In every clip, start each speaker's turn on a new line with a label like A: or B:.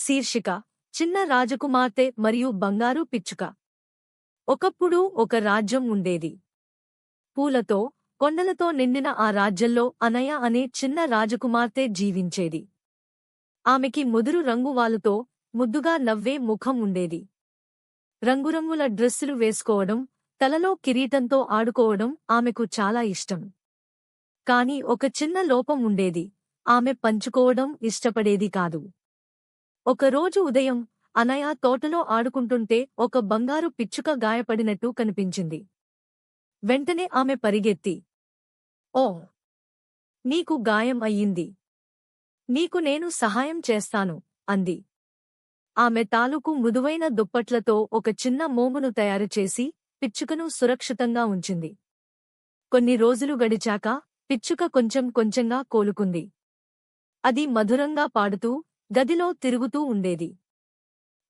A: శీర్షిక: చిన్న రాజకుమార్తె మరియు బంగారు పిచ్చుక. ఒకప్పుడు ఒక రాజ్యం ఉండేది. పూలతో, కొండలతో నిండిన ఆ రాజ్యంలో అనయ అనే చిన్న రాజకుమార్తె జీవించేది. ఆమెకి ముదురు రంగువాలుతో, ముద్దుగా నవ్వే ముఖం ఉండేది. రంగురంగుల డ్రెస్సులు వేసుకోవడం, తలలో కిరీటంతో ఆడుకోవడం ఆమెకు చాలా ఇష్టం. కాని ఒక చిన్న లోపం ఉండేది: ఆమె పంచుకోవడం ఇష్టపడేది కాదు. ఒకరోజు ఉదయం అనయ తోటలో ఆడుకుంటుంటే ఒక బంగారు పిచ్చుక గాయపడినట్టు కనిపించింది. వెంటనే ఆమె పరిగెత్తి, "ఓ, నీకు గాయం అయ్యింది. నీకు నేను సహాయం చేస్తాను" అంది. ఆమె తాలూకు మృదువైన దుప్పట్లతో ఒక చిన్న మోమును తయారుచేసి పిచ్చుకను సురక్షితంగా ఉంచింది. కొన్ని రోజులు గడిచాక పిచ్చుక కొంచెం కొంచెంగా కోలుకుంది. అది మధురంగా పాడుతూ గదిలో తిరుగుతూ ఉండేది.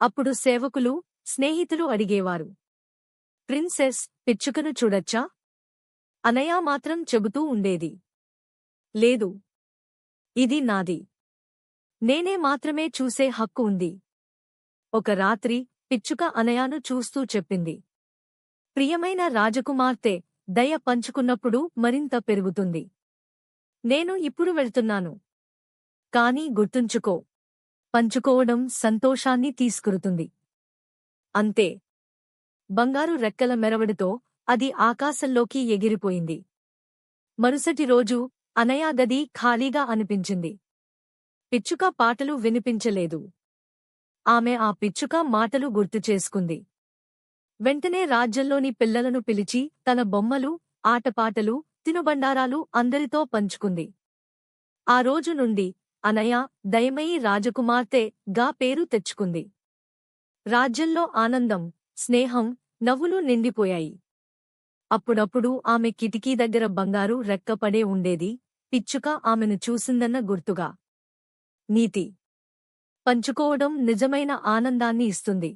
A: అప్పుడు సేవకులు, స్నేహితులు అడిగేవారు, "ప్రిన్సెస్, పిచ్చుకను చూడచ్చా?" అనయ మాత్రం చెబుతూ ఉండేది, "లేదు, ఇది నాది. నేనే మాత్రమే చూసే హక్కు ఉంది." ఒక రాత్రి పిచ్చుక అనయాను చూస్తూ చెప్పింది, "ప్రియమైన రాజకుమార్తె, దయ పంచుకున్నప్పుడు మరింత పెరుగుతుంది. నేను ఇప్పుడు వెళ్తున్నాను. కానీ గుర్తుంచుకో, పంచుకోవడం సంతోషాన్ని తీసుకురుతుంది." అంతే. బంగారు రెక్కల మెరవడితో అది ఆకాశంలోకి ఎగిరిపోయింది. మరుసటి రోజు అనయ గది ఖాళీగా అనిపించింది. పిచ్చుక పాటలు వినిపించలేదు. ఆమె ఆ పిచ్చుక మాటలు గుర్తుచేసుకుంది. వెంటనే రాజ్యంలోని పిల్లలను పిలిచి తన బొమ్మలు, ఆటపాటలు, తినుబండారాలు అందరితో పంచుకుంది. ఆ రోజు నుండి అనయ దయమయి రాజకుమార్తె గా పేరు తెచ్చుకుంది. రాజ్యంలో ఆనందం, స్నేహం, నవ్వులు నిండిపోయాయి. అప్పుడప్పుడు ఆమె కిటికీ దగ్గర బంగారు రెక్కపడే ఉండేది, పిచ్చుక ఆమెను చూసిందన్న గుర్తుగా. నీతి: పంచుకోవడం నిజమైన ఆనందాన్ని ఇస్తుంది.